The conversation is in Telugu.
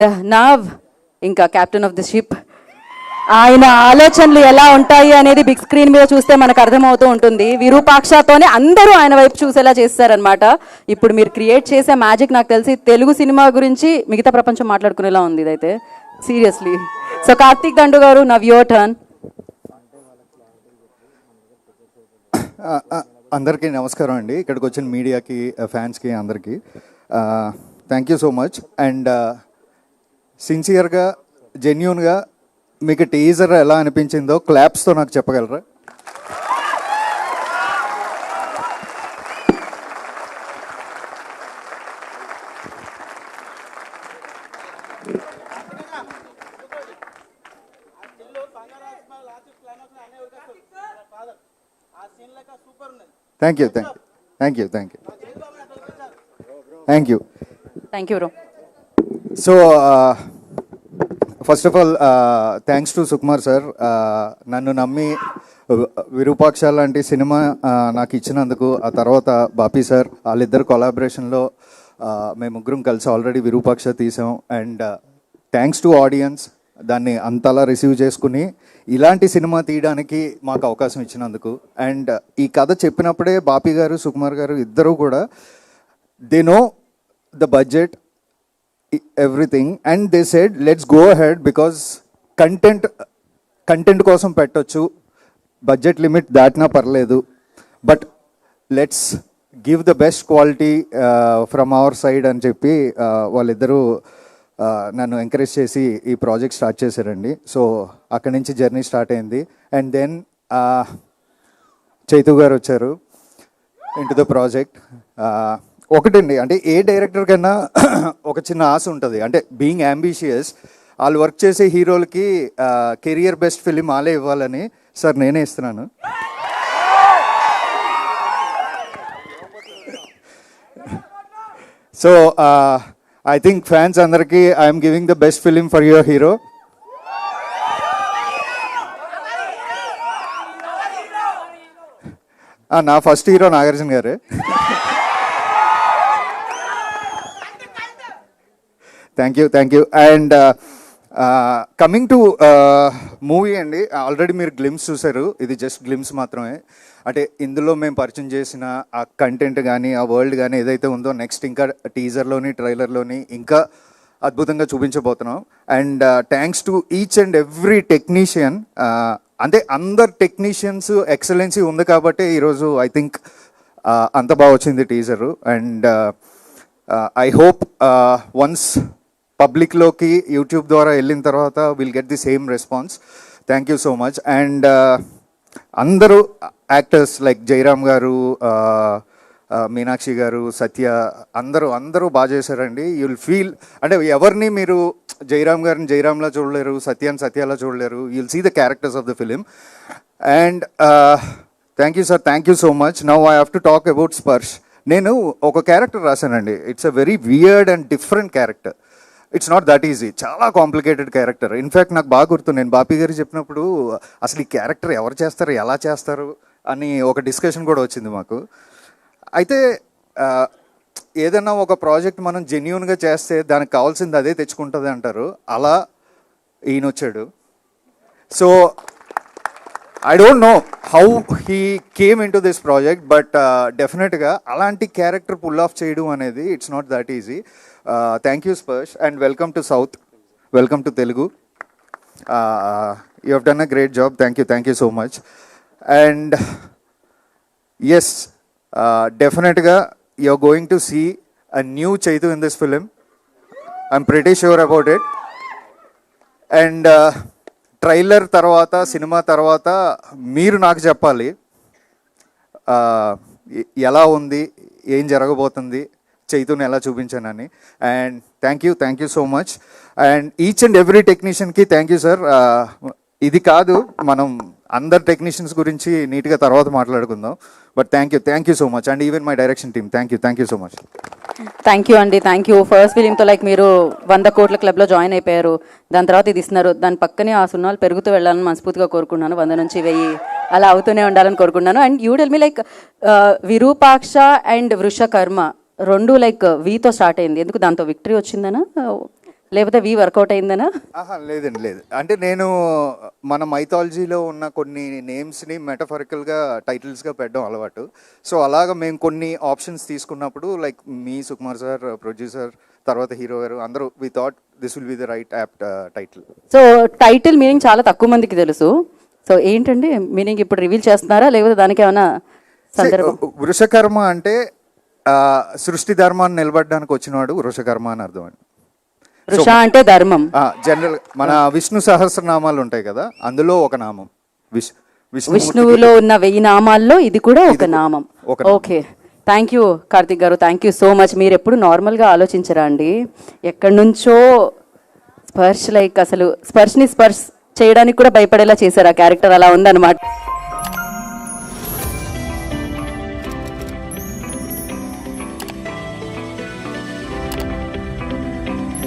నావ్ ఇంకా కెప్టెన్ ఆఫ్ ది షిప్ ఆయన ఆలోచనలు ఎలా ఉంటాయి అనేది బిగ్ స్క్రీన్ మీద చూస్తే మనకు అర్థమవుతూ ఉంటుంది. విరూపాక్షతోనే అందరూ ఆయన వైపు చూసేలా చేస్తారనమాట. ఇప్పుడు మీరు క్రియేట్ చేసే మ్యాజిక్ నాకు తెలిసి తెలుగు సినిమా గురించి మిగతా ప్రపంచం మాట్లాడుకునేలా ఉంది ఇదైతే సీరియస్లీ. సో కార్తీక్ దండు గారు, నవ్ యువర్ టర్న్. అందరికీ నమస్కారం అండి, ఇక్కడికి వచ్చిన మీడియాకి, ఫ్యాన్స్కి అందరికీ thank you so much. And సిన్సియర్గా, జెన్యూన్గా మీకు టీజర్ ఎలా అనిపించిందో క్లాప్స్తో నాకు చెప్పగలరా? Thank you, thank you, thank you, thank you, thank you, thank you bro. So first of all thanks to Sukumar sir, నన్ను నమ్మి విరూపాక్ష లాంటి సినిమా నాకు ఇచ్చినందుకు. ఆ తర్వాత బాపీ సార్, వాళ్ళిద్దరు కొలాబరేషన్లో మేము ముగ్గురం కలిసి ఆల్రెడీ విరూపాక్ష తీసాం. అండ్ థ్యాంక్స్ టు ఆడియన్స్, దాన్ని అంతలా రిసీవ్ చేసుకుని ఇలాంటి సినిమా తీయడానికి మాకు అవకాశం ఇచ్చినందుకు. అండ్ ఈ కథ చెప్పినప్పుడే బాపీ గారు, సుకుమార్ గారు ఇద్దరు కూడా they know the budget, everything, and they said let's go ahead because content కోసం పెట్టొచ్చు, బడ్జెట్ లిమిట్ దాటినా పర్లేదు, but let's give the best quality from our side అని చెప్పి వాళ్ళిద్దరూ నన్ను ఎంకరేజ్ చేసి ఈ ప్రాజెక్ట్ స్టార్ట్ చేశారండి. సో అక్కడి నుంచి జర్నీ స్టార్ట్ అయింది. అండ్ దెన్ చైతు గారు వచ్చారు ఇంటు ద ప్రాజెక్ట్. ఒకటండి, అంటే ఏ డైరెక్టర్ కన్నా ఒక చిన్న ఆశ ఉంటుంది, అంటే బీయింగ్ అంబిషియస్. వాళ్ళు వర్క్ చేసే హీరోలకి కెరియర్ బెస్ట్ ఫిలిం వాళ్ళే ఇవ్వాలని. సార్ నేనే ఇస్తున్నాను. సో ఐ థింక్ ఫ్యాన్స్ అందరికీ I'm giving the best film for your hero. నా ఫస్ట్ హీరో నాగార్జున గారే. Thank you, thank you. And coming to movie అండి, ఆల్రెడీ మీరు గ్లిమ్స్ చూసారు, ఇది జస్ట్ గ్లిమ్స్ మాత్రమే. అంటే ఇందులో మేము పరిచయం చేసిన ఆ కంటెంట్ కానీ, ఆ వరల్డ్ కానీ ఏదైతే ఉందో, నెక్స్ట్ ఇంకా టీజర్లోని, ట్రైలర్లోని ఇంకా అద్భుతంగా చూపించబోతున్నాం. And thanks to each and every technician. అంటే అందరు టెక్నీషియన్స్ ఎక్సలెన్సీ ఉంది కాబట్టి ఈరోజు ఐ థింక్ అంత బాగా వచ్చింది teaser. And I hope once పబ్లిక్లోకి యూట్యూబ్ ద్వారా వెళ్ళిన తర్వాత will get the same response. Thank you so much. And అందరూ యాక్టర్స్ లైక్ జయరామ్ గారు, మీనాక్షి గారు, సత్య, అందరూ బాగా చేశారండి. యుల్ ఫీల్, అంటే ఎవరిని మీరు జయరామ్ గారిని జయరామ్లా చూడలేరు, సత్యాన్ని సత్యాలా చూడలేరు. You'll see the characters of the film. And thank you sir, thank you so much. Now I have to talk about Sparsh. నేను ఒక క్యారెక్టర్ రాశానండి. It's a very weird and different character. It's not that easy, చాలా కాంప్లికేటెడ్ క్యారెక్టర్. ఇన్ఫ్యాక్ట్ నాకు బాగా గుర్తు, నేను బాపీ గారు చెప్పినప్పుడు అసలు ఈ క్యారెక్టర్ ఎవరు చేస్తారు, ఎలా చేస్తారు అని ఒక డిస్కషన్ కూడా వచ్చింది మాకు. అయితే ఏదైనా ఒక ప్రాజెక్ట్ మనం జెన్యూన్గా చేస్తే దానికి కావాల్సింది అదే తెచ్చుకుంటుంది అంటారు. అలా ఈయన వచ్చాడు. So I don't know how he came into this project, but డెఫినెట్గా అలాంటి క్యారెక్టర్ పుల్ ఆఫ్ చేయడం అనేది it's not that easy. Thank you Sparsh, and welcome to South, welcome to Telugu. You have done a great job. Thank you so much. And yes, డెఫినెట్గా you are going to see a new Chaitu in this film. I'm pretty sure about it. And trailer తర్వాత, సినిమా తర్వాత మీరు నాకు చెప్పాలి ఎలా ఉంది, ఏం జరగబోతుంది, చైతుని ఎలా చూపించానని. And thank you so much. And each and every టెక్నీషియన్కి థ్యాంక్ యూ సార్. ఇది కాదు, మనం అందరు టెక్నీషియన్స్ గురించి నీట్గా తర్వాత మాట్లాడుకుందాం. But thank you so much. And even my direction team, thank you so much. Thank you అండి, థ్యాంక్ యూ. ఫస్ట్ ఫిలింతో లైక్ మీరు 100 కోట్ల క్లబ్లో జాయిన్ అయిపోయారు. దాని తర్వాత ఇది ఇస్తున్నారు. దాని పక్కనే ఆ సున్నాలు పెరుగుతూ వెళ్ళాలని మనస్ఫూర్తిగా కోరుకున్నాను. 100 నుంచి 1000 అలా అవుతూనే ఉండాలని కోరుకున్నాను. And you tell me like Virupaksha and Vrushakarma రెండు లైక్ వీతో స్టార్ట్ అయింది. ఎందుకు దాంతో విక్టరీ వచ్చిందనా? లేకపోతే వి వర్కౌట్ అయిందనా? ఆహా లేదండి లేదు, అంటే నేను మన మైథాలజీలో ఉన్న కొన్ని నేమ్స్ని మెటఫరికల్గా టైటిల్స్గా పెట్టడం అలవాటు. సో అలాగా మేము కొన్ని ఆప్షన్స్ తీసుకున్నప్పుడు లైక్ మీ సుకుమార్ సార్, ప్రొడ్యూసర్, తర్వాత హీరో గారు అందరూ we thought this will be the right apt title. So title meaning చాలా తక్కువ మందికి తెలుసు. సో ఏంటండి మీనింగ్ ఇప్పుడు రివీల్ చేస్తున్నారా లేకపోతే దానికి ఏమైనా సందర్భం? వృషకర్మ అంటే సృష్టి ధర్మాన్ని నిలబడడానికి వచ్చినవాడు వృషకర్మ అని అర్థం అండి. వృష అంటే ధర్మం. జనరల్ మన విష్ణు సహస్రనామాలు ఉంటాయి కదా, అందులో ఒక నామం విష్ణువులో ఉన్న 1000 నామాల్లో ఇది కూడా ఒక నామం. ఓకే, థ్యాంక్ యూ కార్తిక్ గారు, థ్యాంక్ యూ సో మచ్. మీరు ఎప్పుడు నార్మల్గా ఆలోచించరా అండి? ఎక్కడి నుంచో స్పర్శ్, లైక్ అసలు స్పర్శ్ చేయడానికి కూడా భయపడేలా చేశారు. ఆ క్యారెక్టర్ అలా ఉందన్నమాట.